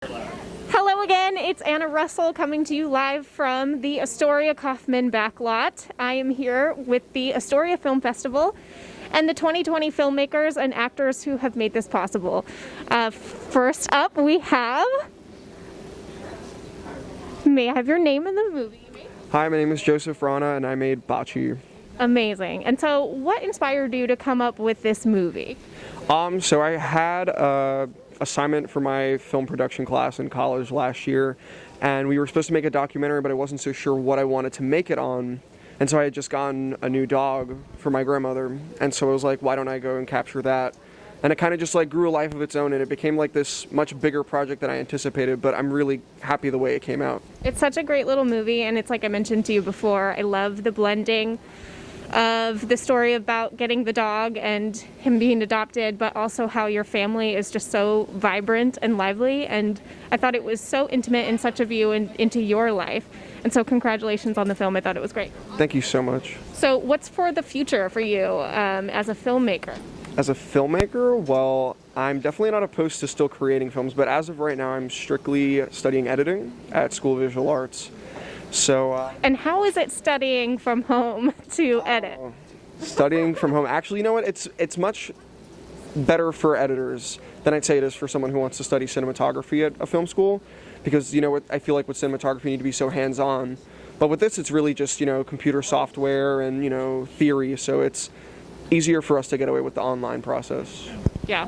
Hello again, it's Anna Russell coming to you live from the Astoria Kaufman Backlot. I am here with the Astoria Film Festival and the 2020 filmmakers and actors who have made this possible. First up we have... May I have your name in the movie you made? Hi, my name is Joseph Rana and I made Bocce. Amazing. And so what inspired you to come up with this movie? So I had a assignment for my film production class in college last year, and we were supposed to make a documentary, but I wasn't so sure what I wanted to make it on. And so I had just gotten a new dog for my grandmother, and so I was like, why don't I go and capture that? And it kind of just like grew a life of its own, and it became like this much bigger project than I anticipated, but I'm really happy the way it came out. It's such a great little movie, and it's like I mentioned to you before, I love the blending of the story about getting the dog and him being adopted, but also how your family is just so vibrant and lively. And I thought it was so intimate in such a view into your life. And so congratulations on the film. I thought it was great. Thank you so much. So what's for the future for you as a filmmaker? As a filmmaker, well, I'm definitely not opposed to still creating films, but as of right now, I'm strictly studying editing at School of Visual Arts. So. And how is it studying from home to edit? Studying from home. Actually, you know what? It's much better for editors than I'd say it is for someone who wants to study cinematography at a film school, because you know what, I feel like with cinematography you need to be so hands-on. But with this, it's really just computer software and theory. So it's easier for us to get away with the online process. Yeah.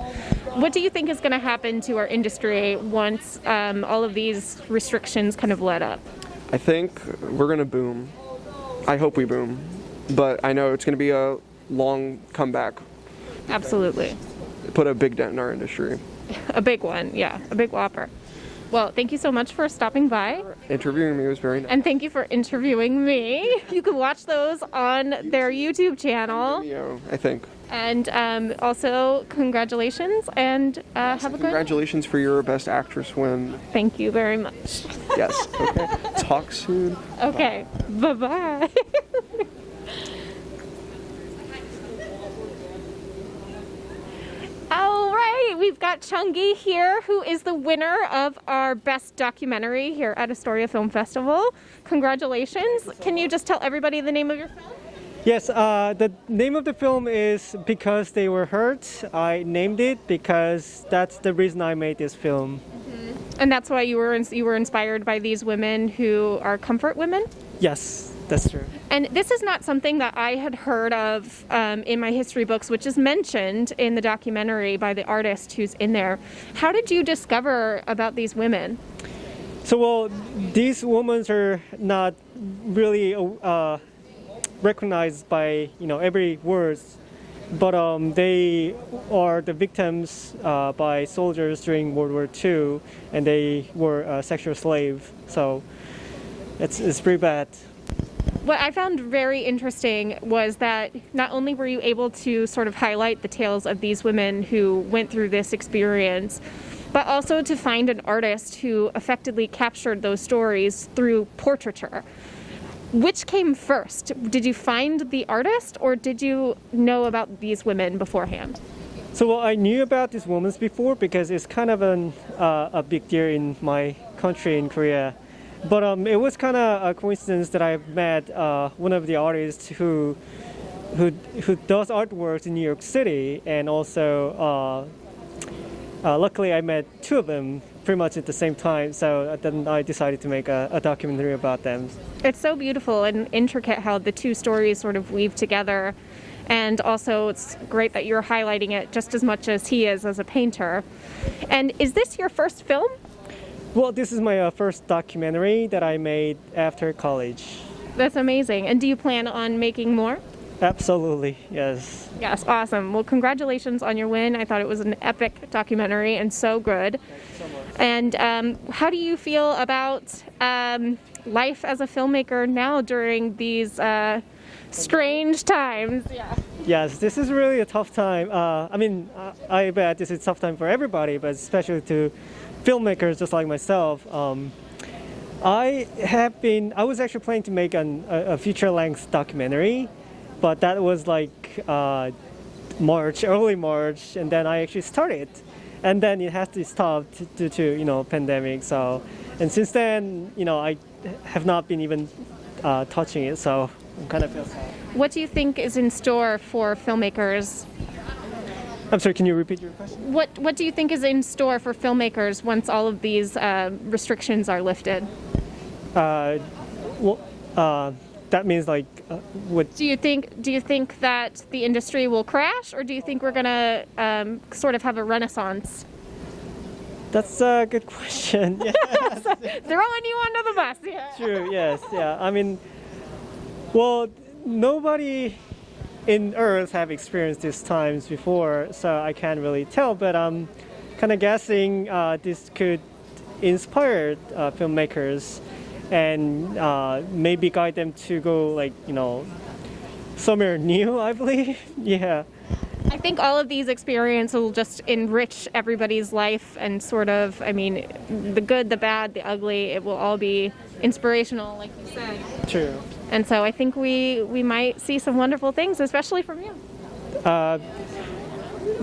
What do you think is going to happen to our industry once all of these restrictions kind of let up? I think we're going to boom. I hope we boom. But I know it's going to be a long comeback. Absolutely. Put a big dent in our industry. A big one, yeah. A big whopper. Well, thank you so much for stopping by. Interviewing me was very nice. And thank you for interviewing me. You can watch those on their YouTube channel. Video, I think. And also, congratulations, and have a good... Congratulations for your Best Actress win. Thank you very much. Yes, okay. Talk soon. Okay, bye-bye. All right, we've got Chungi here, who is the winner of our Best Documentary here at Astoria Film Festival. Congratulations. Can you just tell everybody the name of your film? Yes, the name of the film is Because They Were Hurt. I named it because that's the reason I made this film. Mm-hmm. And that's why you were inspired by these women who are comfort women? Yes, that's true. And this is not something that I had heard of in my history books, which is mentioned in the documentary by the artist who's in there. How did you discover about these women? So, well, these women are not really recognized by every word, but they are the victims by soldiers during World War II, and they were sexual slaves. So it's pretty bad. What I found very interesting was that not only were you able to sort of highlight the tales of these women who went through this experience, but also to find an artist who effectively captured those stories through portraiture. Which came first? Did you find the artist, or did you know about these women beforehand? So, well, I knew about these women before because it's kind of a big deal in my country, in Korea. But it was kind of a coincidence that I met one of the artists who does artworks in New York City, and also luckily I met two of them pretty much at the same time. So then I decided to make a documentary about them. It's so beautiful and intricate how the two stories sort of weave together, and also it's great that you're highlighting it just as much as he is as a painter. And is this your first film? Well, this is my first documentary that I made after college. That's amazing. And do you plan on making more? Absolutely, yes. Yes, awesome. Well, congratulations on your win. I thought it was an epic documentary and so good. Thank you so much. And how do you feel about life as a filmmaker now during these strange times? Yeah. Yes, this is really a tough time. I bet this is a tough time for everybody, but especially to filmmakers just like myself. I was actually planning to make a feature-length documentary, but that was like early March, and then I actually started. and then it has to stop due to pandemic. So, and since then, I have not been even touching it. So I'm kind of feel sad. What do you think is in store for filmmakers? I'm sorry, can you repeat your question? What do you think is in store for filmmakers once all of these restrictions are lifted? That means like what? Do you think that the industry will crash, or do you think we're gonna sort of have a renaissance? That's a good question. Yeah. Throwing you under the bus. Yeah. True. Yes. Yeah. I mean, well, nobody in Earth have experienced these times before, so I can't really tell. But I'm kind of guessing this could inspire filmmakers and maybe guide them to go somewhere new, I believe. Yeah. I think all of these experiences will just enrich everybody's life and sort of, the good, the bad, the ugly, it will all be inspirational, like you said. True. And so I think we might see some wonderful things, especially from you.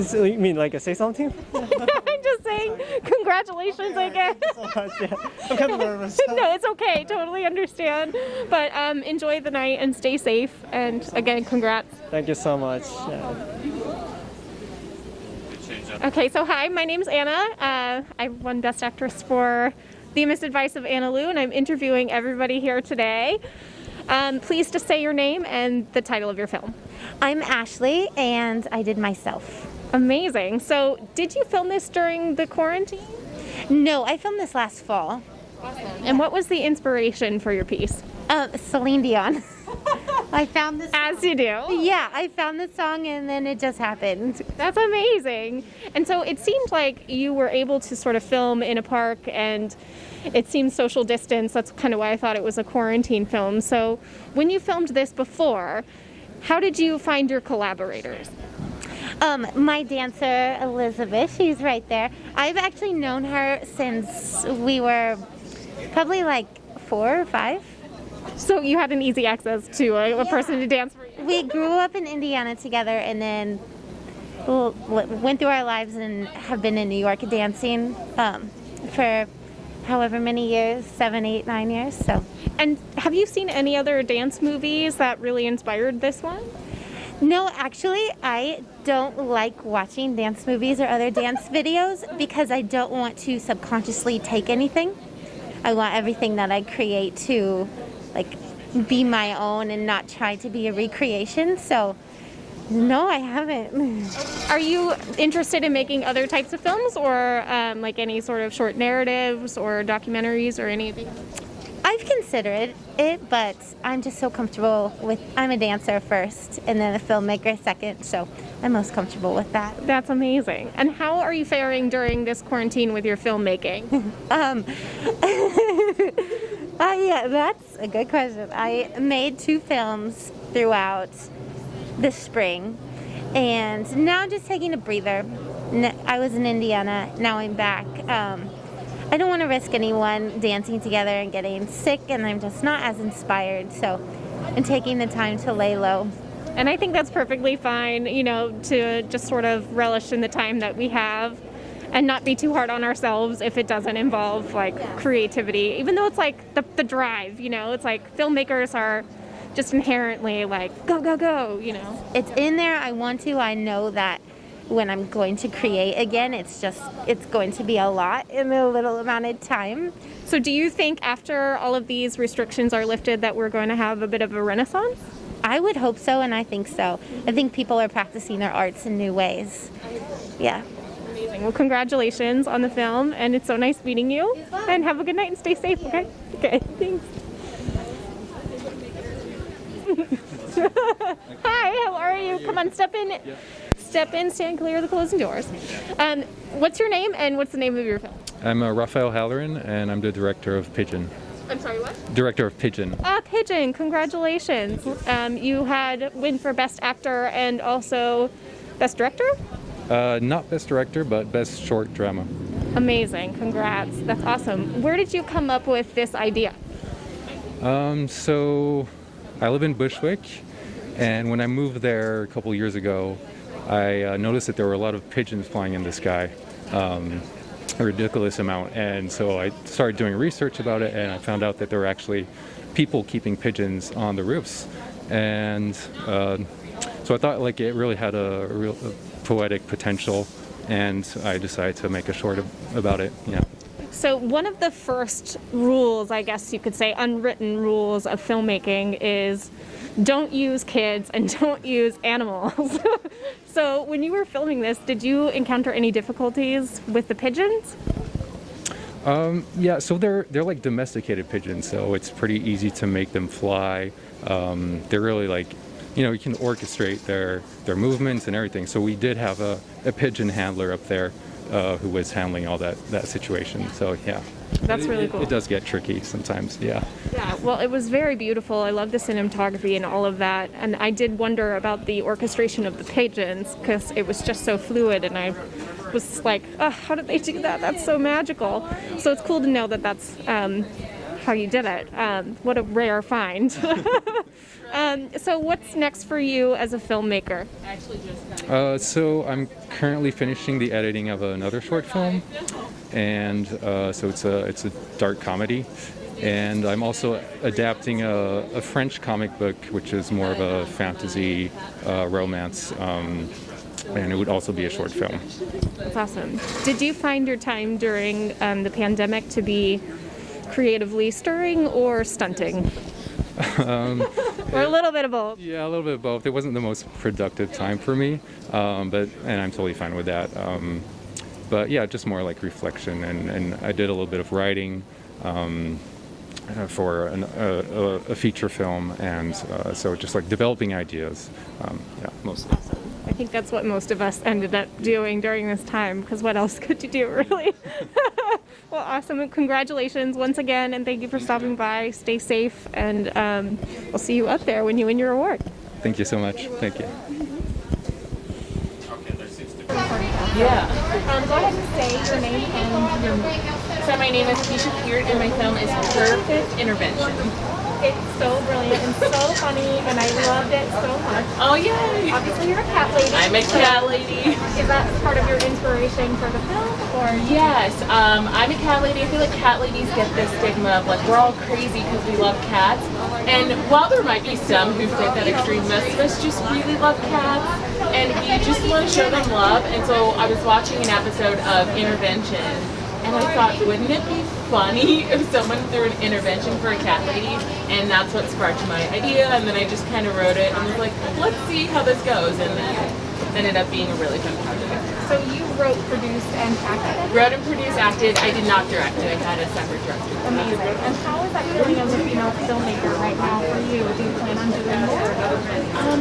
So you mean say something? I'm just saying, congratulations again. Thank you so much. Yeah. I'm kind of nervous. No, it's okay. Totally understand. But enjoy the night and stay safe. And again, congrats. Thank you so much. Yeah. Okay, so hi, my name's Anna. I won Best Actress for The Amiss Advice of Anna Liu, and I'm interviewing everybody here today. Please just say your name and the title of your film. I'm Ashley, and I did Myself. Amazing. So, did you film this during the quarantine? No, I filmed this last fall. Awesome. And what was the inspiration for your piece? Celine Dion. I found this. As you do. Yeah, I found this song, and then it just happened. That's amazing. And so it seemed like you were able to sort of film in a park, and it seemed social distance. That's kind of why I thought it was a quarantine film. So when you filmed this before, how did you find your collaborators? My dancer, Elizabeth, she's right there. I've actually known her since we were probably 4 or 5. So you had an easy access to a person to dance for you. We grew up in Indiana together, and then went through our lives and have been in New York dancing for however many years, 7, 8, 9 years. So. And have you seen any other dance movies that really inspired this one? No, actually, I don't like watching dance movies or other dance videos because I don't want to subconsciously take anything. I want everything that I create to be my own and not try to be a recreation. So no, I haven't. Are you interested in making other types of films, or any sort of short narratives or documentaries or anything? I've considered it, but I'm just so comfortable with, I'm a dancer first and then a filmmaker second, so I'm most comfortable with that. That's amazing. And how are you faring during this quarantine with your filmmaking? Yeah, that's a good question. I made 2 films throughout the spring, and now I'm just taking a breather. I was in Indiana, now I'm back. I don't want to risk anyone dancing together and getting sick, and I'm just not as inspired, so I'm taking the time to lay low. And I think that's perfectly fine, to just sort of relish in the time that we have and not be too hard on ourselves if it doesn't involve creativity, even though it's the drive, it's filmmakers are just inherently go, go, go, It's in there. I want to. I know that when I'm going to create again, it's going to be a lot in a little amount of time. So do you think after all of these restrictions are lifted that we're going to have a bit of a renaissance? I would hope so, and I think so. I think people are practicing their arts in new ways. Yeah. Amazing. Well, congratulations on the film, and it's so nice meeting you. And have a good night and stay safe, okay? Okay, thanks. Hi, how are you? Come on, step in. Step in, stand clear of the closing doors. What's your name and what's the name of your film? I'm Raphael Halloran, and I'm the director of Pigeon. I'm sorry, what? Director of Pigeon. Pigeon, congratulations. You had win for Best Actor and also Best Director? Not Best Director, but Best Short Drama. Amazing, congrats. That's awesome. Where did you come up with this idea? So I live in Bushwick, and when I moved there a couple years ago, I noticed that there were a lot of pigeons flying in the sky. a ridiculous amount. And so I started doing research about it, and I found out that there were actually people keeping pigeons on the roofs. And so I thought like it really had a real poetic potential, and I decided to make a short about it. Yeah. So one of the first rules, I guess you could say, unwritten rules of filmmaking is don't use kids and don't use animals. So when you were filming this, did you encounter any difficulties with the pigeons? Yeah, so they're like domesticated pigeons, so it's pretty easy to make them fly. They're really like, you can orchestrate their movements and everything. So we did have a pigeon handler up there who was handling all that situation. So yeah. That's really cool. It does get tricky sometimes, yeah. Yeah, well, it was very beautiful. I love the cinematography and all of that. And I did wonder about the orchestration of the pigeons because it was just so fluid. And I was like, oh, how did they do that? That's so magical. So it's cool to know that that's how you did it. What a rare find. So what's next for you as a filmmaker? So I'm currently finishing the editing of another short film. And so it's a dark comedy, and I'm also adapting a French comic book, which is more of a fantasy romance, and it would also be a short film. That's awesome. Did you find your time during the pandemic to be creatively stirring or stunting? Or a little bit of both? Yeah, a little bit of both. It wasn't the most productive time for me, and I'm totally fine with that. But yeah, just more like reflection, and I did a little bit of writing for a feature film, and so just like developing ideas, yeah, mostly. I think that's what most of us ended up doing during this time, because what else could you do, really? Well, awesome, and congratulations once again, and thank you for stopping by. Stay safe, and we'll see you up there when you win your award. Thank you so much. Thank you. Yeah. Go ahead and say your name and your movie. So my name is Keisha Peart, and my film is Perfect Intervention. It's so brilliant and so funny, and I loved it so much. Oh, yay! Obviously, you're a cat lady. I'm a cat lady. Is that part of your inspiration for the film, or? Yes, I'm a cat lady. I feel like cat ladies get this stigma of like we're all crazy because we love cats. And while there might be some who fit that extreme, most of us just really love cats, and we just want to show them love. And so I was watching an episode of Intervention, and I thought, wouldn't it be funny if someone threw an intervention for a cat lady? And that's what sparked my idea, and then I just kind of wrote it and was like, let's see how this goes, and then it ended up being a really fun project. So you wrote, produced, and acted? Wrote and produced, acted. I did not direct it. I had a separate director. Amazing. And how is that feeling as a female filmmaker right now for you? Do you plan on doing more?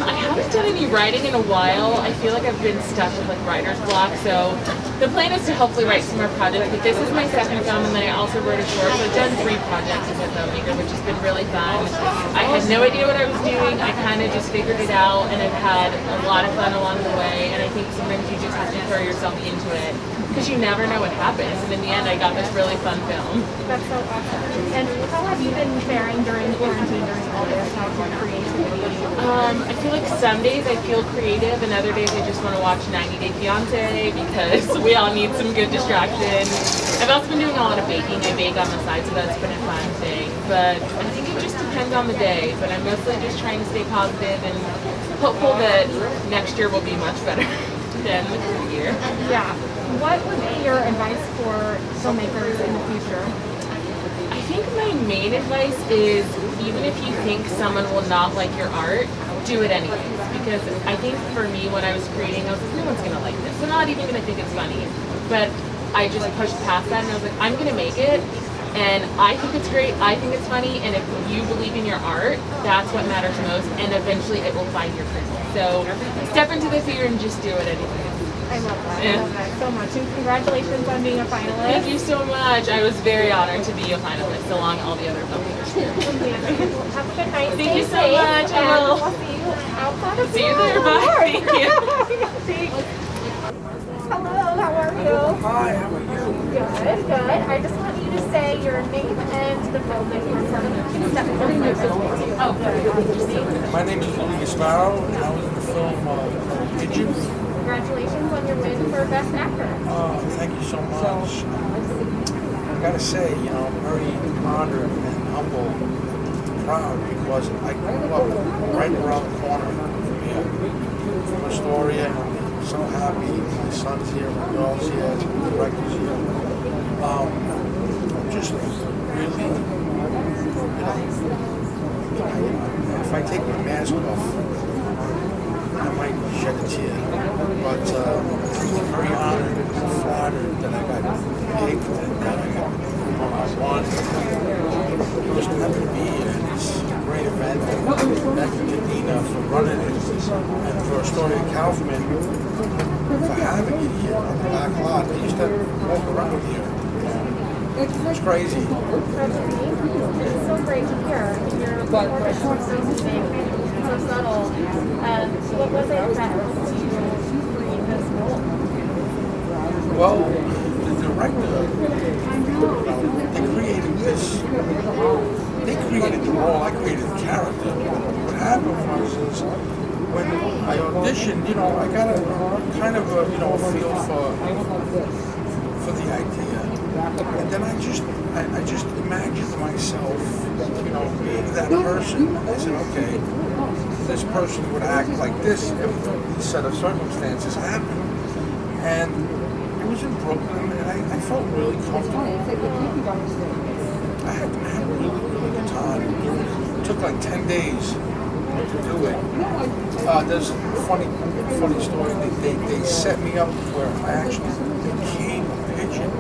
I haven't done any writing in a while. I feel like I've been stuck with like writer's block, so the plan is to hopefully write some more projects, but this is my second film, and then I also wrote a short, so I've done 3 projects as a filmmaker, which has been really fun. I had no idea what I was doing. I kind of just figured it out, and I've had a lot of fun along the way, and I think sometimes you just have to throw yourself into it, because you never know what happens, and in the end I got this really fun film. That's so awesome. And how have you been faring during quarantine, during all this? How's your creativity? I feel like some days I feel creative, and other days I just want to watch 90 Day Fiancé, because we all need some good distraction. I've also been doing a lot of baking. I bake on the side, so that's been a fun thing. But I think it just depends on the day. But I'm mostly just trying to stay positive and hopeful that next year will be much better than the current year. Yeah. What would be your advice for filmmakers in the future? I think my main advice is, even if you think someone will not like your art, do it anyways. Because I think for me, when I was creating, I was like, no one's gonna like this. I'm not even gonna think it's funny. But I just pushed past that, and I was like, I'm gonna make it, and I think it's great, I think it's funny, and if you believe in your art, that's what matters most, and eventually it will find your people. So step into the fear and just do it anyways. I love that. Yeah. I love that so much. And congratulations on being a finalist. Thank you so much. I was very honored to be a finalist along all the other filmmakers. Have a good night. Thank you so Stay safe, much. I will. and I'll see you outside of See you there. Bye. Thank you. Hello, how are you? Hi, how are you? Good, good. I just want you to say your name and the film that you're from. My name is Louis Gasparo, and I was in the film Pigeons. congratulations on your win for Best Actor. Thank you so much. I gotta say, I'm very honored and humble, proud because I grew up right around the corner from here, from Astoria. I'm so happy my son's here, my girl's here, the director's here. I'm just really, if I take my mask off, I might shed a tear. But I'm very honored and flattered that I got picked and that I won. Just happy to be here in this great event. Thank you to Nina for running it and for Astoria Kaufman for having it here on the Backlot. I used to walk around here. It's crazy. It's so great to hear. Your performance was so distinct, so subtle. What was it that helped you create this role? Well, the director, they created the role, I created the character. What happened was when I auditioned, I got a kind of a feel for the idea. And then I just imagined myself, being that person. I said, okay, this person would act like this if these set of circumstances happened. And it was in Brooklyn, and I felt really comfortable. I had a really, really good time doing it. It took like 10 days to do it. There's a funny story. They set me up where I actually became a pigeon,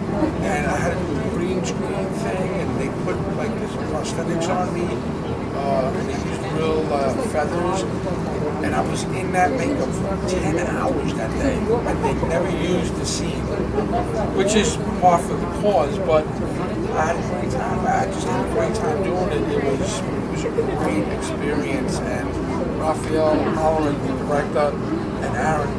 and I had to do a green screen thing, and they put like this prosthetics on me, and they used real feathers, and I was in that makeup for 10 hours that day, and they never used the scene, which is par for the cause, but I had a great time. I just had a great time doing it. It was a great experience, and Raphael Holland, the director, and Aaron,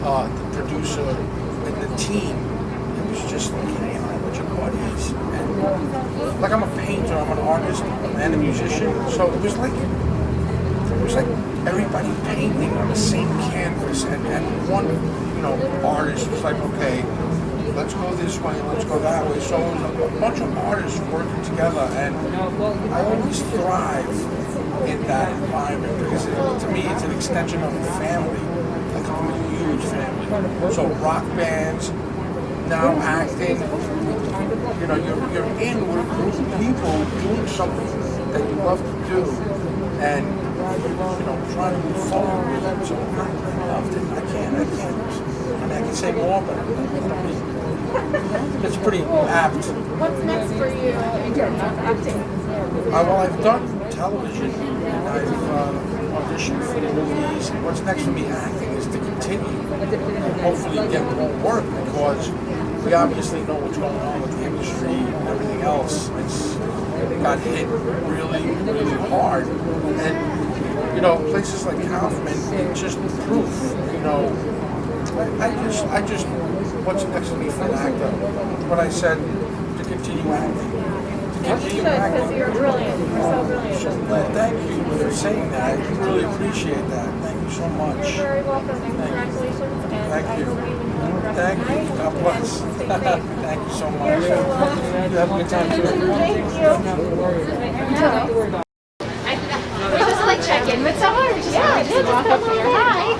the producer, and the team, it was just like hanging out with your buddies. And like I'm a painter, I'm an artist, and a musician, so it was like everybody painting on the same canvas, and one artist was like, okay, let's go this way, let's go that way. So it was a bunch of artists working together, and I always thrive in that environment because to me it's an extension of a family. Like I'm a huge family. So rock bands, now acting, you're in with a group of people doing something that you love to do, and trying to move forward with it. So I loved it. I can say more, but it's pretty apt. What's next for you in terms of acting? Well, I've done television, and I've auditioned for movies. What's next for me acting is to continue and hopefully get more work, because we obviously know what's going on with the industry and everything else. It got hit really, really hard. And, places like Kaufman, it's just proof, I just, what's next to me for an actor? What I said, to continue acting. Because you're brilliant. You're so brilliant. Well, thank you for saying that. I really appreciate that. Thank you so much. You're very welcome, and congratulations. And Thank you. I hope you enjoy the rest Thank of the you. night. God bless. Stay safe. Thank you so much. You're so welcome. You have a good time too. Thank you. We're supposed to check in with someone, or just walk up here? Hi.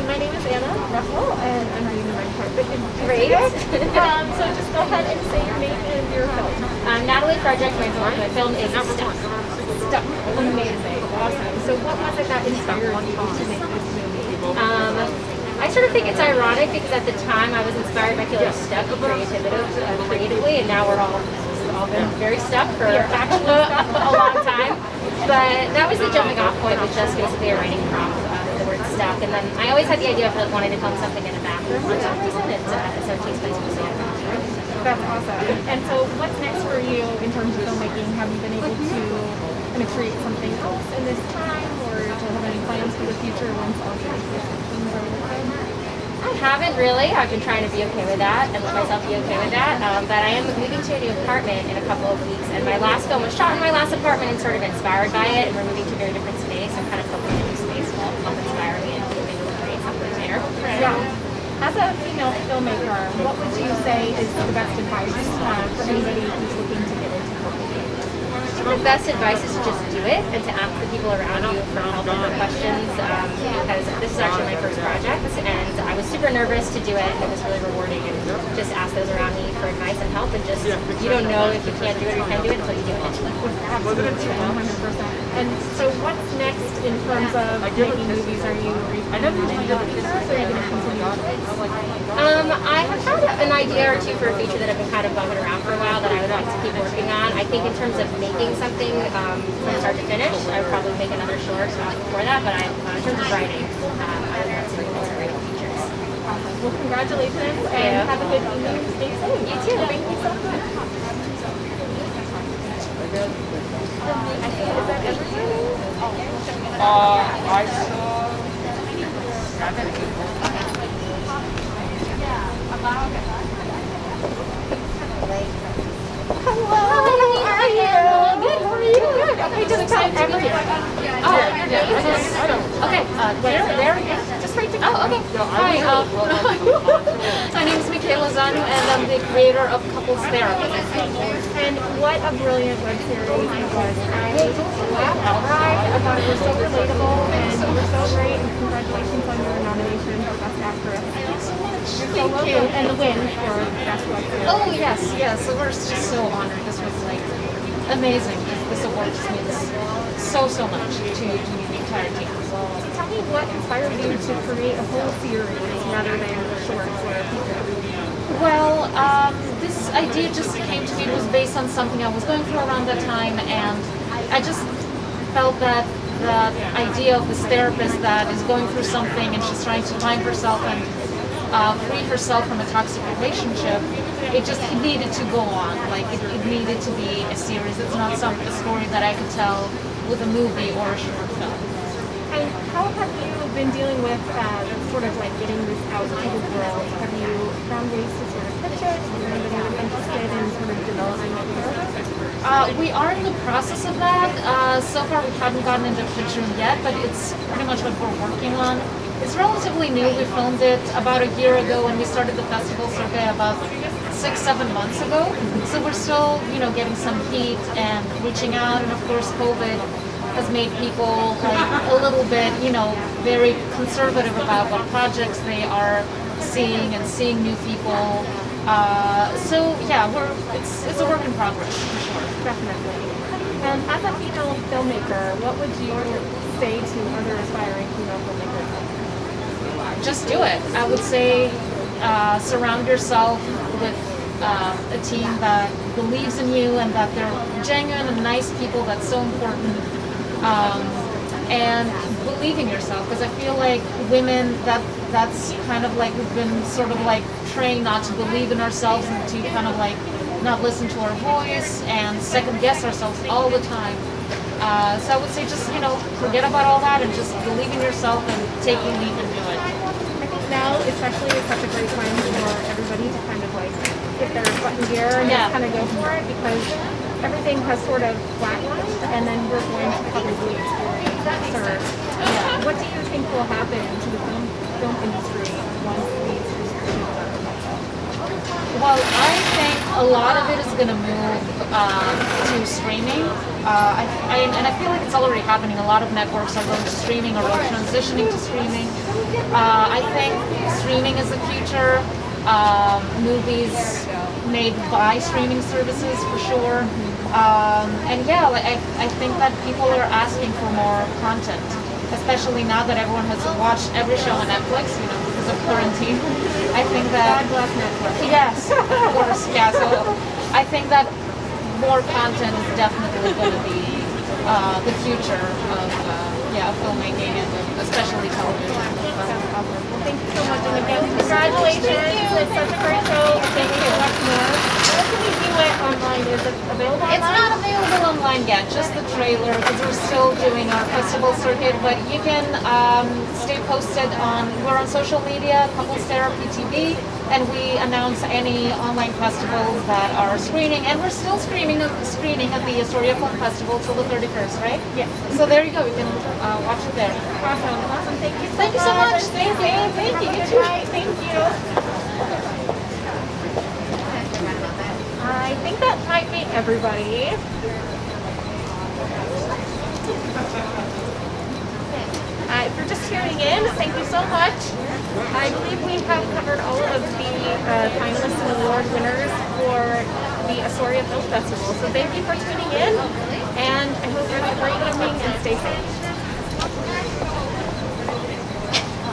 My name is Anna Russell, and I'm reading the red carpet. Great. So just go ahead and say your name and your film. I'm Natalie Frederick. My film is Stuck. Stuck. Amazing. Awesome. So what was it that inspired you to make this movie? I sort of think it's ironic because at the time I was inspired by feeling stuck creatively, and now we're all been very stuck for actually a long time. But that was the jumping off point, was just basically a writing prompt, the word stuck. And then I always had the idea of wanting to film something in a bathroom for some reason. So it takes place mostly in a bathroom. That's awesome. And so what's next for you in terms of filmmaking? Have you been able to kind of create something else in this time, or do you have any plans for the future once all the restrictions are lifted? I haven't really. I've been trying to be okay with that and let myself be okay with that. But I am moving to a new apartment in a couple of weeks, and my last film was shot in my last apartment and sort of inspired by it, and we're moving to a very different space, and kind of hoping the new space will help inspire me and make me As a female filmmaker, what would you say is the best advice for anybody who's looking to get into filmmaking? The best advice is to just do it and to ask the people around you for help and for questions because this is actually my first project and I was super nervous to do it and it was really rewarding and just ask those around me for advice and help and just you don't know if you can't do it or you can do it until you do it. Absolutely, 100%. And so what's next in terms of making movies? Are you any features or are you going to continue? I have had an idea or two for a feature that I've been kind of bumming around for a while that I would like to keep working on. I think in terms of making something from start to finish, I would probably make another short before that, but in terms of writing, I would like to make multiple features. Well, congratulations and have a good evening. Stay safe. You too. Thank you so much. Is that everything? I saw. Hello, how are you? Good, how are you? Good. Okay, just tell everything. Oh, okay. There we go. Just right there. Oh, okay. Hi. My name is Michaela Zanu, and I'm the creator of Couples Therapy. And what a brilliant web series it was. I laughed outright. I thought it was so relatable and you were so great. And congratulations on your nomination for Best Actress. Thank you. And the win for Best Web Series. Oh yes. So we're just so honored. This was like amazing. This award just means so much to the entire team. Tell me what inspired you to create a whole series rather than shorts or a feature. Well, this idea just came to me. It was based on something I was going through around that time, and I just felt that the idea of this therapist that is going through something and she's trying to find herself and free herself from a toxic relationship, it needed to go on. Like it needed to be a series. It's not a story that I could tell with a movie or a short film. And how have you been dealing with sort of like getting this out to the world? Have you found ways to sort of pitch it? Is anybody interested in sort of developing it further? We are in the process of that. So far we haven't gotten into picture yet, but it's pretty much what we're working on. It's relatively new. We filmed it about a year ago and we started the festival circuit about 6-7 months ago. So we're still, getting some heat and reaching out, and of course COVID has made people like a little bit, very conservative about what projects they are seeing and seeing new people. So yeah, it's a work in progress for sure. Definitely. And as a female filmmaker, what would you say to other aspiring female filmmakers? Just do it. I would say surround yourself with a team that believes in you and that they're genuine and nice people. That's so important. And believe in yourself, because I feel like women, that's kind of like we've been sort of like trained not to believe in ourselves and to kind of like not listen to our voice and second guess ourselves all the time. So I would say just, forget about all that and just believe in yourself and take a leap and do it. I think now especially is such a great time for everybody to kind of like get their butt in gear and just kind of go for it, because everything has sort of flatlined and then we're going to probably experience that surge. Yeah. What do you think will happen to the film industry once these restrictions are lifted? Well, I think a lot of it is going to move to streaming. And I feel like it's already happening. A lot of networks are going to streaming or are transitioning to streaming. I think streaming is the future. Movies made by streaming services for sure. And yeah, I think that people are asking for more content, especially now that everyone has watched every show on Netflix, because of quarantine. I think that God bless Netflix. yes, of course, yeah. So I think that more content is definitely going to be the future of filmmaking and especially television. That's awesome. Well, thank you so much, and again, congratulations. It's such a great show. Thank you so much more. Where can we view it online? Is it available online? It's not available online yet, just the trailer, because we're still doing our festival circuit, but you can stay posted we're on social media, Couples Therapy TV, and we announce any online festivals that are screening, and we're still screening at the Astoria Film Festival till the 31st, right? Yes. So there you go. You can watch it there. Awesome. Thank you. Thank you so much. Thank you. Thank you. You too. Thank you. I think that might be everybody. If you're just tuning in, thank you so much. I believe we have covered all of the finalists and award winners for the Astoria Film Festival. So thank you for tuning in, and I hope you have a great evening and stay safe.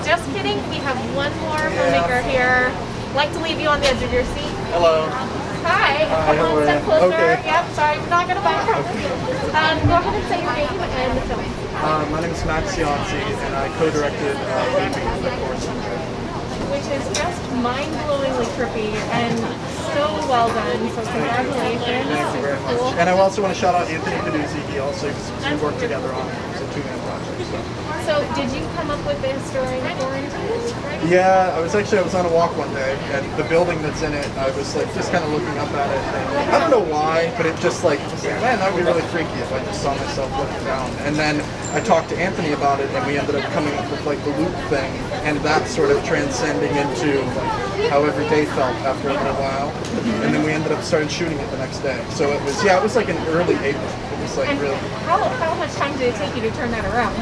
Just kidding, we have one more filmmaker here. Like to leave you on the edge of your seat. Hello. Hi. Come on, step closer. Yep, sorry, we're not gonna back up. Go ahead and say your name and the film. My name is Max Cianci, and I co-directed Leaping the Course, which is just mind-blowingly trippy and so well done. So congratulations. Thank you very much. Cool. And I also want to shout out Anthony Peduzzi. He also we worked together on it. It was a 2-man project. So did you come up with this during quarantine? Yeah, I was on a walk one day, and the building that's in it, I was like just kind of looking up at it. And I don't know why, but it just like, man, that would be really freaky if I just saw myself looking down. And then I talked to Anthony about it, and we ended up coming up with like the loop thing, and that sort of transcending into like how every day felt after a little while. And then we ended up starting shooting it the next day. So it was like in early April. It was like really. How much time did it take you to turn that around?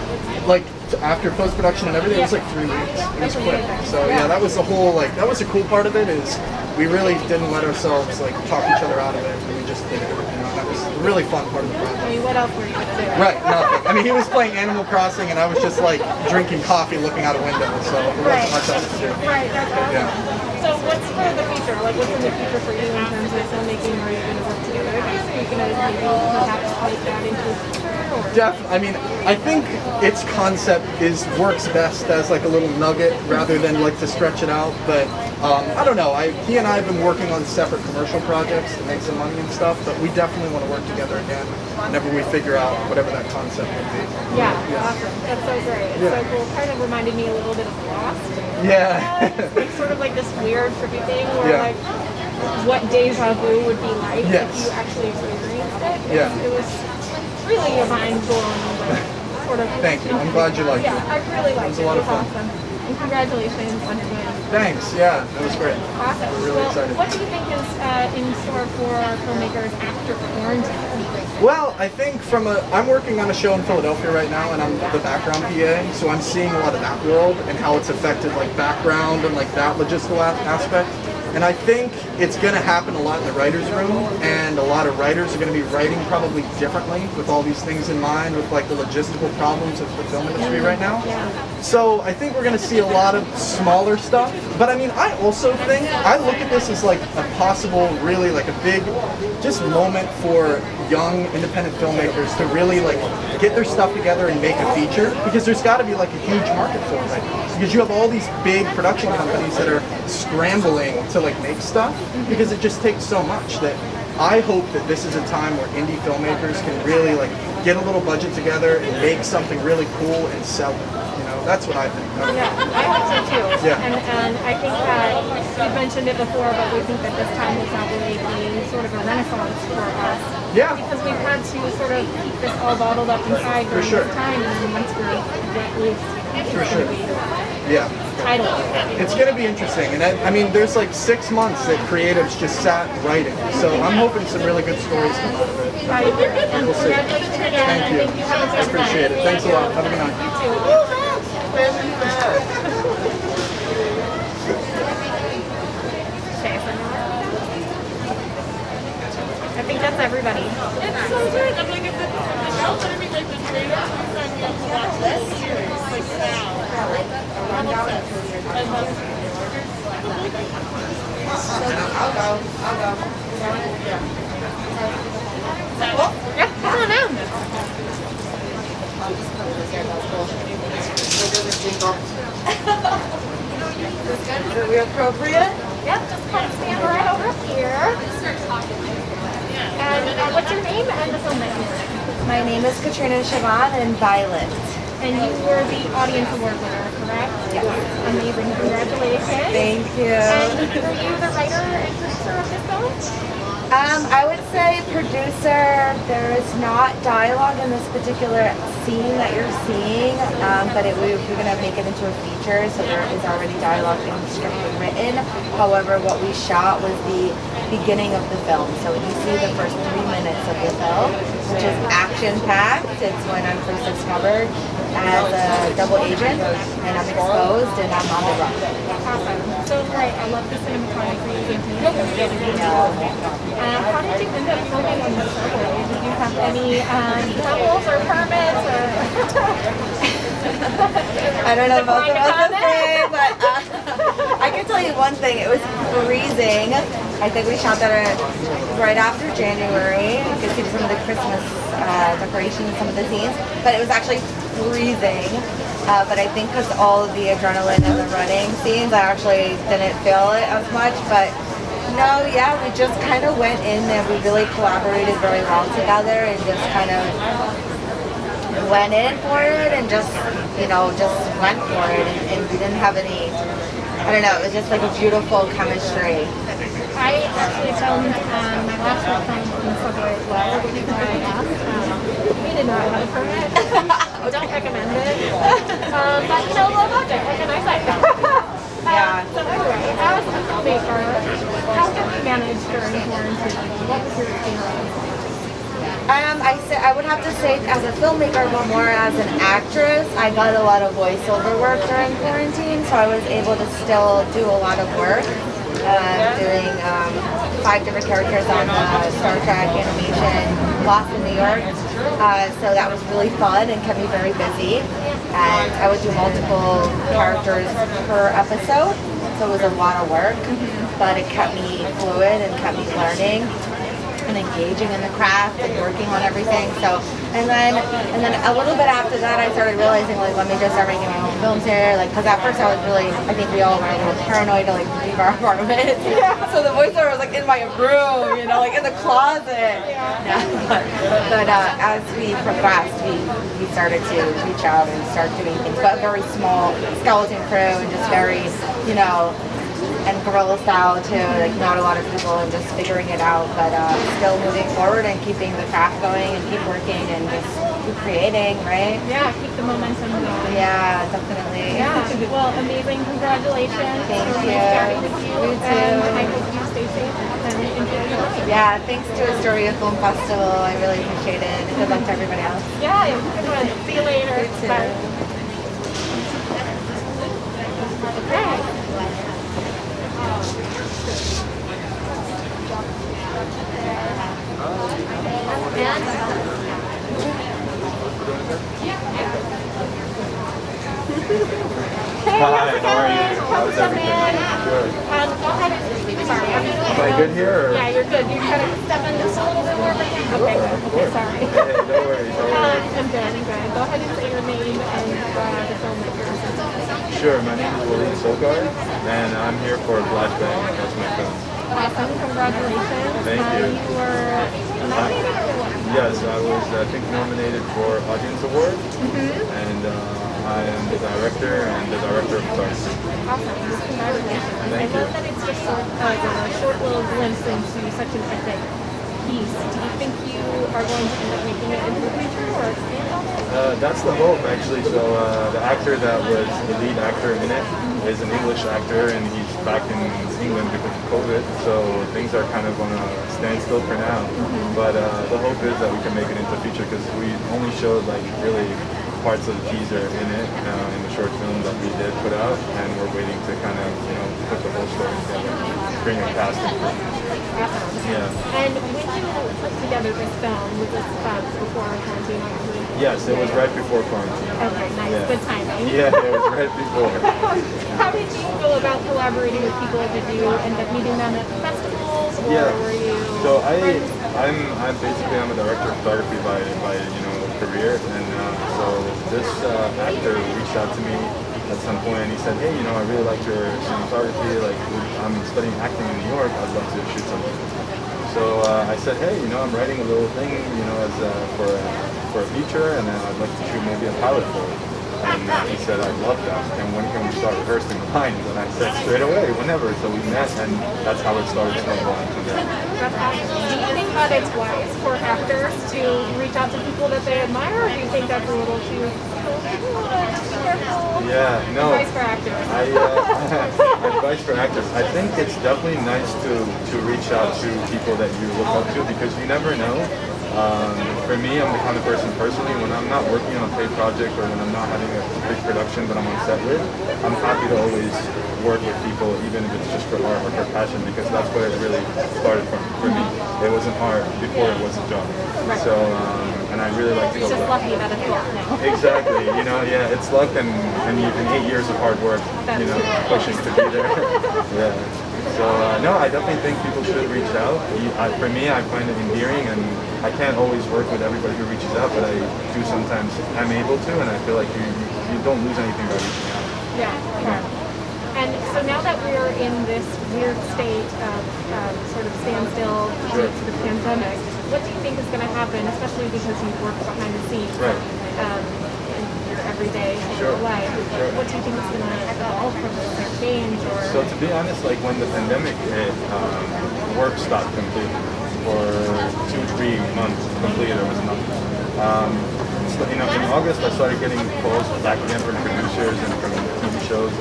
Like after post-production and everything, it was like 3 weeks. It was quick. So yeah, that was the whole that was the cool part of it, is we really didn't let ourselves like talk each other out of it, and we just did it. That was a really fun part of the project. I mean, what else were you gonna do? Right, nothing. I mean, he was playing Animal Crossing, and I was just like drinking coffee, looking out a window. So there wasn't much else to do. Right, that's awesome. Yeah. So what's for the future? Like, what's in the future for you in terms of filmmaking? Are you going to work together? Are you going to maybe perhaps make that into a feature? I mean, I think its concept works best as like a little nugget rather than like to stretch it out. But I don't know. He and I have been working on separate commercial projects to make some money and stuff. But we definitely want to work together again whenever we figure out whatever that concept would be. Yeah, awesome. That's so great. It's so cool. Kind of reminded me a little bit of Lost. Yeah. It's sort of like this weird, trippy thing where like what deja vu would be like if you actually experienced it. It was really a mind-blowing sort of. Thank you. I'm glad you liked it. Yeah, I really liked it. It was a lot of fun. Awesome. And congratulations on your win. Thanks. Yeah, that was great. Awesome. We're really excited. What do you think is in store for filmmakers after quarantine? Well, I think I'm working on a show in Philadelphia right now, and I'm the background PA, so I'm seeing a lot of that world and how it's affected like background and like that logistical aspect. And I think it's going to happen a lot in the writer's room, and a lot of writers are going to be writing probably differently with all these things in mind, with like the logistical problems of the film industry right now. So I think we're going to see a lot of smaller stuff. But I mean, I also think, I look at this as like a possible, really like a big just moment for young independent filmmakers to really like get their stuff together and make a feature, because there's got to be like a huge market for it right now. Because you have all these big production companies that are scrambling to like make stuff, because it just takes so much. That I hope that this is a time where indie filmmakers can really like get a little budget together and make something really cool and sell it. You know, that's what I think. Yeah, I hope so too. Yeah. And I think that you've mentioned it before, but we think that this time will probably be sort of a renaissance for us. Yeah. Because we've had to sort of keep this all bottled up inside during this time, and then once we're let loose, it's going to be tidal. It's going to be interesting. And I mean, there's like 6 months that creatives just sat writing. So I'm hoping some really good stories come out of it. We'll see. Thank you. I appreciate it. Thanks a lot. Have a good night. I think that's everybody. It's so good. I'm like, if the show's gonna be like the trailer, then you have to watch this series like now. I love it. I'll go. Yeah, come on down. Are we appropriate? Yep, just come stand right over here. And what's your name and the film that you're in? My name is Katrina Siobhan and Violet. And you were the audience award winner correct? Yes. Amazing. Congratulations. Thank you. And were you the writer and producer of this film? I would say producer, there is not dialogue in this particular scene that you're seeing, but we're going to make it into a feature, so there is already dialogue in the script written. However, what we shot was the beginning of the film. So when you see the first 3 minutes of the film, which is action-packed, it's when I'm first discovered as a double agent, and I'm exposed, and I'm on the run. Awesome. So great. I love the cinematography. How did you end up filming in the subway? Did you have any troubles or permits? Or I don't know about the thing, but I can tell you one thing. It was freezing. I think we shot that right after January. You could see some of the Christmas decorations, some of the scenes, but it was actually freezing. But I think because all of the adrenaline and the running scenes, I actually didn't feel it as much. But no, yeah, we just kind of went in and we really collaborated very well together and just kind of went in for it and just went for it. And we didn't have any, I don't know, it was just like a beautiful chemistry. I actually filmed my last short film in the subway as well, which is why I asked. We did not have a permit. Don't recommend it. But low budget, what can I say? Yeah. So anyway, as a filmmaker, how have you managed during quarantine? What was your experience? I would have to say as a filmmaker, but more as an actress, I got a lot of voiceover work during quarantine, so I was able to still do a lot of work. Doing 5 different characters on Star Trek animation, Lost in New York. So that was really fun and kept me very busy. And I would do multiple characters per episode, so it was a lot of work. But it kept me fluid and kept me learning and engaging in the craft and working on everything. So, and then a little bit after that, I started realizing, like, let me just start making my own films here. Like, because at first I was really, I think we all were a little paranoid to like leave our apartment. Yeah. So the voiceover was like in my room, like in the closet. Yeah. But as we progressed, we started to reach out and start doing things, but very small skeleton crew and just very, and guerrilla style too, like not a lot of people and just figuring it out, but still moving forward and keeping the craft going and keep working and just keep creating, right? Yeah, keep the momentum going. Yeah, definitely. Yeah, well, amazing. Congratulations. Thank you. Nice chatting with you. You too. And I hope you stay safe and enjoy your night. Yeah, thanks to Astoria Film Festival. I really appreciate it. Good luck to everybody else. Yeah, good one. See you later. You too. Bye. Okay. Hey, hi, how are you? How's everything? Good. Go ahead. Sorry. Am I good here? Or? Yeah, you're good. You kind of step in just a little bit more right now. Okay, okay, sorry. Hey, no worries, no worries. I'm good, I'm good. Go ahead and say your name and the filmmaker. Sure, my name is William Solgar, and I'm here for Black Bang. That's my film. Awesome, congratulations. Thank you. You were nominated or what? Yes, I was, I think, nominated for Audience Award, and I am the director and the director of photography. Awesome, congratulations. Thank I love that it's just a short little glimpse into such an epic piece. Do you think you are going to end up making it into the future or expand on it? That's the hope, actually. So the actor that was the lead actor in it is an English actor, and he's back in England because of COVID. So things are kind of on a standstill for now. But the hope is that we can make it into the future because we only showed like really parts of the teaser in it in the short film that we did put out, and we're waiting to kind of put the whole story together, bring a cast in. Awesome. Yeah. And when you put together this film, was this before quarantine? Yes, it was right before quarantine. Okay, nice. Yeah. Good timing. Yeah, it was right before. How did you go about collaborating with people? Did you end up meeting them at festivals, or were you? So I'm basically I'm a director of photography by career, and so this actor reached out to me at some point and he said, hey, I really like your cinematography. Like I'm studying acting in New York. I'd love to shoot something. So I said, hey, I'm writing a little thing, as for a feature, and then I'd like to shoot maybe a pilot for it. And he said, I love that. And when can we start rehearsing the lines? And I said, straight away, whenever. So we met, and that's how it started snowballing from there. That's awesome. Do you think that it's wise for actors to reach out to people that they admire, or do you think that's a little too careful? Yeah, no. Advice for actors. Advice for actors. I think it's definitely nice to reach out to people that you look up to, because you never know. For me, I'm the kind of person personally, when I'm not working on a paid project or when I'm not having a big production that I'm on set with, I'm happy to always work with people, even if it's just for art or for passion, because that's where it really started from for me. It wasn't art before it was a job. So, and I really like to go It's just back. lucky that it's luck now. Exactly, you know, yeah, it's luck and 8 years of hard work, you know, pushing to be there. Yeah. So, no, I definitely think people should reach out. For me, I find it endearing, and I can't always work with everybody who reaches out, but I do sometimes, I'm able to, and I feel like you don't lose anything by reaching out. Yeah. And so now that we're in this weird state of sort of standstill due to the pandemic, what do you think is going to happen, especially because you've worked behind the scenes in your everyday life? What do you think is going to evolve from this or change? Or? So to be honest, like when the pandemic hit, work stopped completely for 2-3 months. Completely, there was nothing. So, you know, in August I started getting calls back again from producers and from TV shows,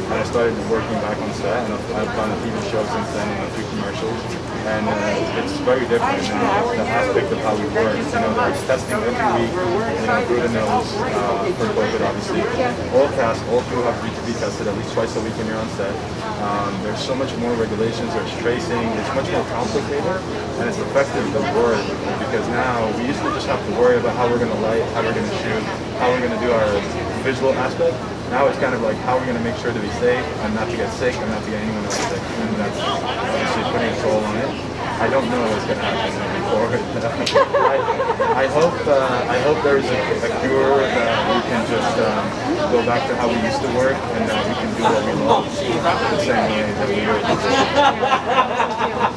and I started working back on set, and I've done a TV show since then and a few commercials, and it's very different now, the aspect of how we work. You know, there's testing every week, you know, through the nose for COVID, obviously. All cast, all crew have to be tested at least twice a week when you're on set. There's so much more regulations, there's tracing, it's much more complicated, and it's affected the work, because now we used to just have to worry about how we're going to light, how we're going to shoot, how we're going to do our visual aspect. Now it's kind of like how we're going to make sure to be safe and not to get sick and not to get anyone else sick, and that's obviously putting a toll on it. I don't know what's going to happen moving forward. I hope there's a cure that we can just go back to how we used to work, and that we can do what we love the same way that we were.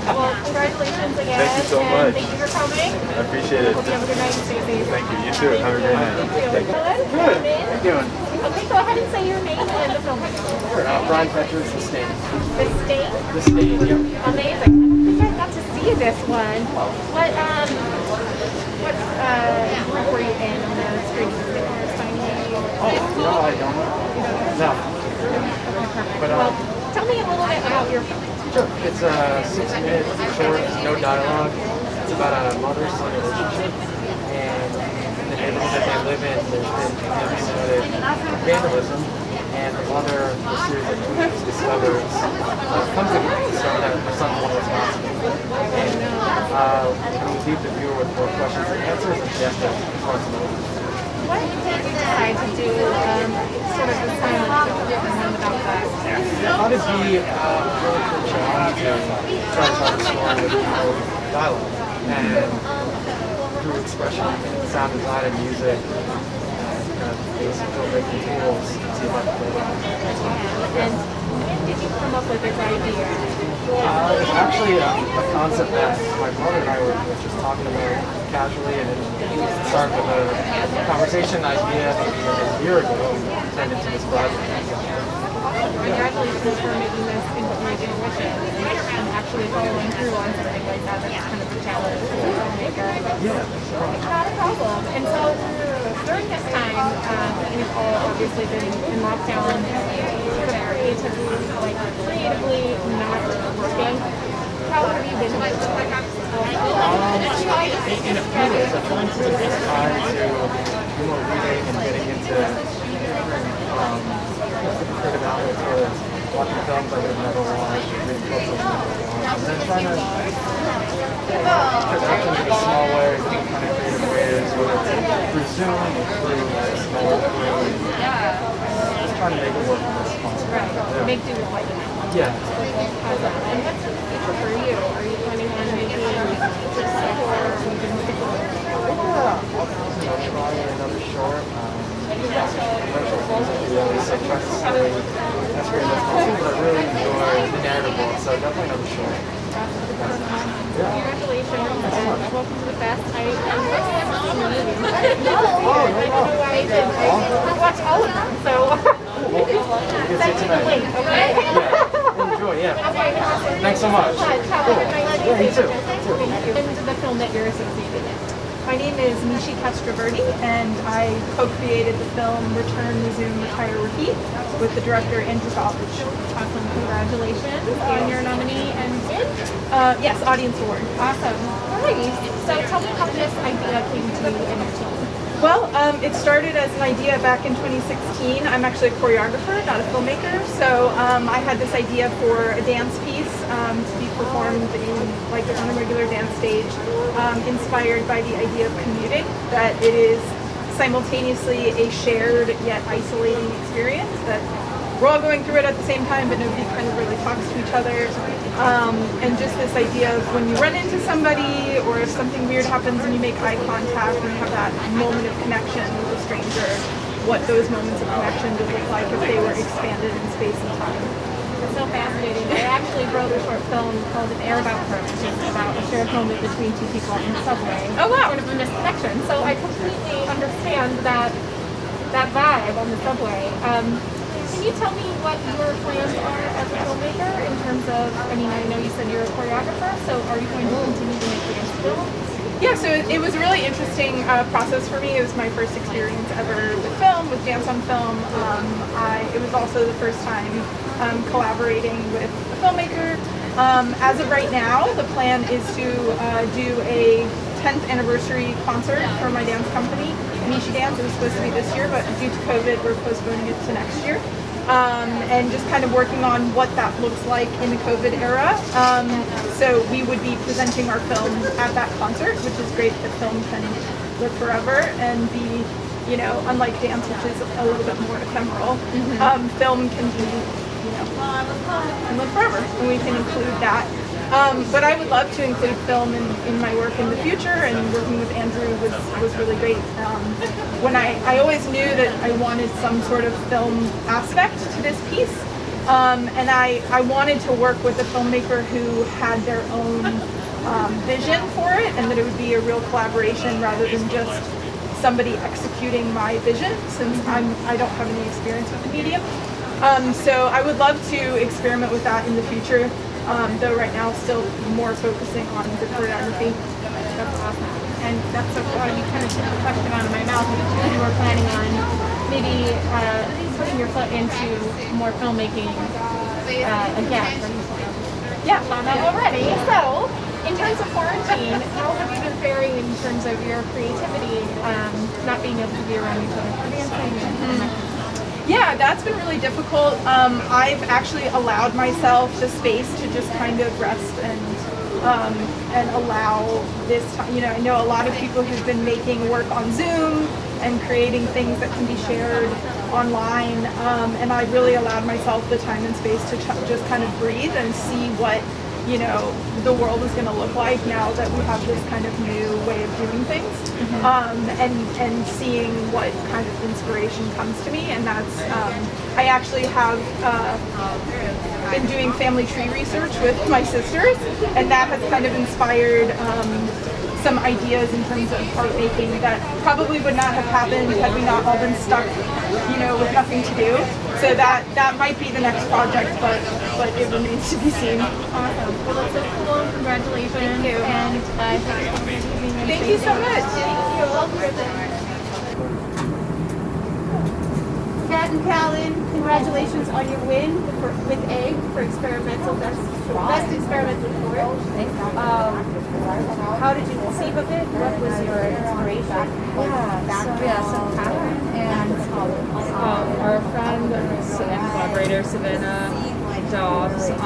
Well, congratulations again. Thank you so much. Thank you for coming. I appreciate it. Hope you have a good night and stay safe. Thank you. You too. Have a great night. Good. How you doing? Okay, go ahead and say your name and the film. Sure. Brian Peters, The Stain. The Stain? The Stain, yep. Amazing. I think I got to see this one. What group were you in on the screen? Oh, no, I don't know. No. But, well, tell me a little bit about your film. Sure. It's a 6-minute short, no dialogue. It's about a mother-son relationship, and the neighborhood that they live in, there's been committed vandalism, and the mother, a series of clues, discovers, comes to discover that her son's one responsible. And we leave the viewer with more questions and answers, and she has to responsibility. Why did you decide to do sort of the silent film and about that? I thought it'd be really cool challenge to try to tell the story with dialogue, and through expression, sound design, and music, kind of basic filmmaking tools, see if I can play that. And when did you come up with this idea? It's actually a concept that my brother and I were just talking about casually, and it started with a conversation idea maybe a year ago and turned into this project. Congratulations for making this into fruition and actually following through on something like that. That's kind of a challenge for a filmmaker. Yeah, not a problem. And so during this time, you've all obviously been in lockdown, creatively not working. How have you been doing? In a few ways, for instance, it's time to do more reading and getting into different creative outlets, whether it's watching films I would have never watched, reading books I would never watched, and then trying to productions in a small way, in kind of creative ways, whether it's through Zoom or through a smaller crew, just trying to make it work as possible. Right. Make do with what you have. Yeah. And what's the future for you? Are you planning on making features or are you going to stick with it? Try another short. So try to stay as creative as possible, but I really enjoy the narrative world, so definitely another short. Congratulations and welcome to the fest. I watch all of them, so send me the link, okay? Yeah, enjoy, yeah. Thanks so much. Cool. Yeah, you too. And the film that you're associated with. My name is Nishi Castroverdi, and I co-created the film Return, Resume, Retire, Repeat with the director Andrew Goldrich. Awesome. Congratulations. And your nominee and win? Yes, Audience Award. Awesome. Alrighty. So tell me how this idea came to you and your team. Well, it started as an idea back in 2016. I'm actually a choreographer, not a filmmaker. So I had this idea for a dance piece to be performed on a regular dance stage, inspired by the idea of commuting, that it is simultaneously a shared yet isolating experience, that we're all going through it at the same time, but nobody kind of really talks to each other. And just this idea of when you run into somebody, or if something weird happens and you make eye contact and you have that moment of connection with a stranger, what those moments of connection would look like if they were expanded in space and time. It's so fascinating. I actually wrote a short film called An Air About Her, which is about a shared moment between two people in the subway. Oh wow! Sort of a misconnection. So I completely understand that vibe on the subway. Can you tell me what your plans are as a filmmaker in terms of, I know you said you're a choreographer, so are you going to continue to make dance films? Yeah, so it was a really interesting process for me. It was my first experience ever with film, with dance on film. It was also the first time collaborating with a filmmaker. As of right now, the plan is to do a 10th anniversary concert for my dance company, Nishi Dance. It was supposed to be this year, but due to COVID, we're postponing it to next year. And just kind of working on what that looks like in the COVID era. So we would be presenting our film at that concert, which is great that film can live forever and be, unlike dance, which is a little bit more ephemeral. Film can be, can live forever, and we can include that. But I would love to include film in my work in the future, and working with Andrew was really great. When I always knew that I wanted some sort of film aspect to this piece, and I wanted to work with a filmmaker who had their own vision for it, and that it would be a real collaboration rather than just somebody executing my vision, since I don't have any experience with the medium. So I would love to experiment with that in the future. Though right now still more focusing on the choreography. That's awesome. And that's so cool. You kind of took the question out of my mouth. You were planning on maybe putting your foot into more filmmaking again. Yeah, already. So, in terms of quarantine, how have you been faring in terms of your creativity, not being able to be around each other for dancing? Yeah, that's been really difficult. I've actually allowed myself the space to just kind of rest and allow this time. I know a lot of people who've been making work on Zoom and creating things that can be shared online, and I really allowed myself the time and space to just kind of breathe and see what the world is going to look like now that we have this kind of new way of doing things, and seeing what kind of inspiration comes to me. And that's I actually have been doing family tree research with my sisters, and that has kind of inspired some ideas in terms of art making that probably would not have happened had we not all been stuck, with nothing to do. So that might be the next project, but it remains to be seen. Awesome. Well, that's so cool. Congratulations. Thank you. And thank you so much. Kat and Callan, congratulations on your win with Egg for experimental best experimental short. How did you conceive of it? What was your inspiration? So Kaufman and our friend and collaborator Savannah Dobbs, we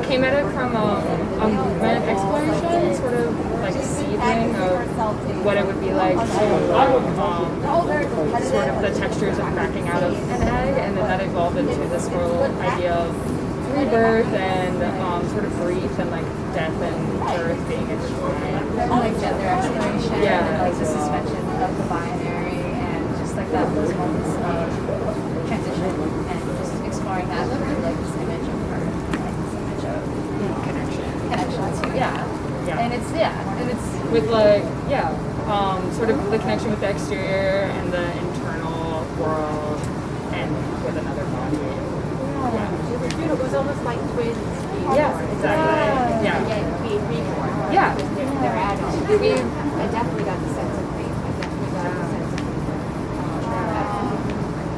came at it from a movement exploration, sort of like seeding of what it would be like to sort of the textures of cracking out of an egg, and then that evolved into this whole idea of rebirth and sort of grief and like death and birth being intertwined. Like gender exploration, yeah, and like the suspension of the binary, and just like those moments of transition, and just exploring that through like this image of her, like this image of connection to, and it's with like sort of the connection with the exterior and the internal world and with another body. It was beautiful. It was almost like twins. Yes, exactly. Yeah. Reborn. Yeah. They're added. I definitely got the sense of grief. I definitely got the sense of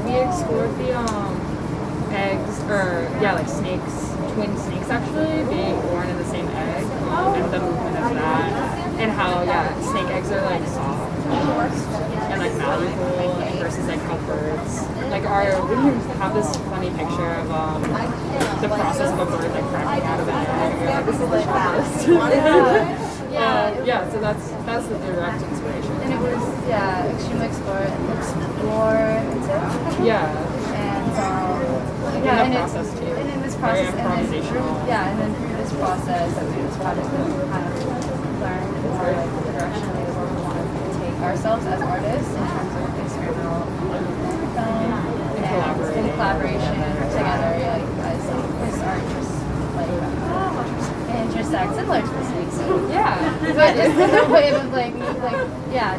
We explored the eggs, or like snakes, twin snakes actually being born in the same egg, and the movement of that, and how snake eggs are like soft and like malleable versus like how birds like we have this funny picture of the process of a bird like cracking out of an egg. And you're like, this is the shortest. So that's the direct inspiration. And it was extremely explorative. Yeah. And in the process too. And in this process, very improvisational. And then through this process, through this project, we kind of learned more like the direction we wanted to take ourselves as artists in terms of experimental film and collaboration together, like as our interests intersect similar to this week. So but just in a way of like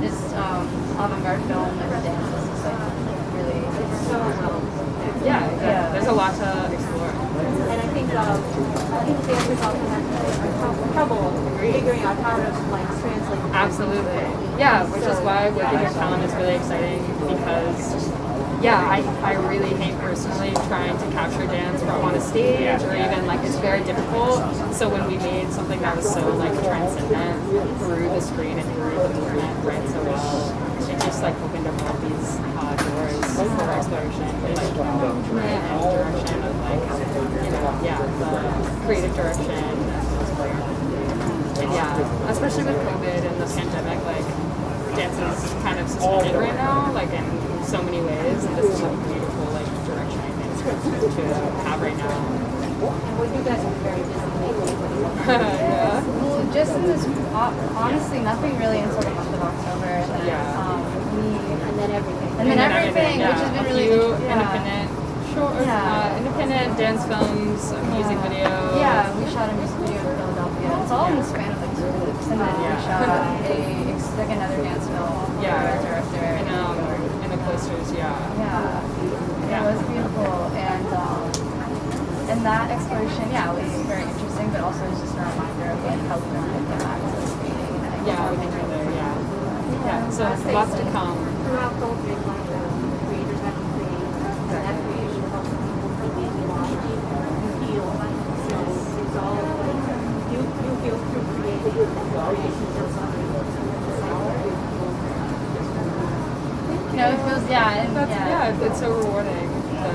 just avant-garde film and dance is just like really so well. There's a lot to explore. And I think dancers often have trouble figuring out how to like translate. Absolutely. Yeah, which is why working with talent is really exciting because I really hate personally trying to capture dance on a stage or even like it's very difficult. So when we made something that was so like transcendent through the screen and through the movement right so well, it just like opened up all these doors for exploration like movement and direction of like the creative direction and especially with COVID and the pandemic, like dance is kind of suspended right now, like in so many ways, and this is like a beautiful like direction I think to have right now. And what you guys are very busy Well, just in this, honestly, nothing really until the month of October. And then everything, which has been really independent. Independent dance films, music video. Yeah, we shot a music video in Philadelphia. It's all in the span of like 2 weeks. And then we shot another dance film with our director. In the cloisters, It was beautiful. And that exploration, was very interesting, but also it's just a reminder of like how we don't get back to this meeting. We think we're there, so lots to come. Throughout COVID, like creators have to create, and that creation helps people completely heal. So it's all like, you feel through creating, creation feels something. It feels, it's so rewarding to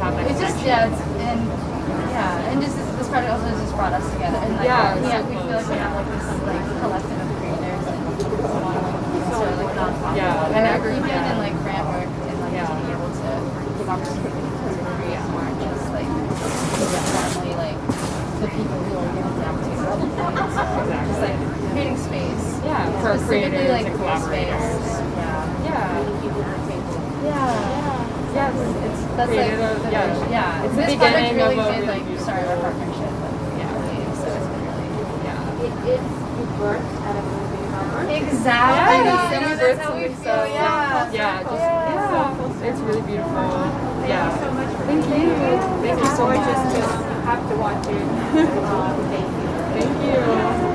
have that it's just, and just this project also has just brought us together. And like, we feel like we have like this like collective of creators and sort of like nonprofit and agreement and like grant work and like to be able to give opportunity to create more just like normally like the people who are given the opportunity just like creating space. For creators like and collaborators. That's created like it's the this beginning really of a did really like start our partnership. So it's been really You birthed out of moving exactly. That's how we feel. It's really beautiful. Thank you so much for Thank you. Thank you so much. Just have to watch it. Thank you. Thank you.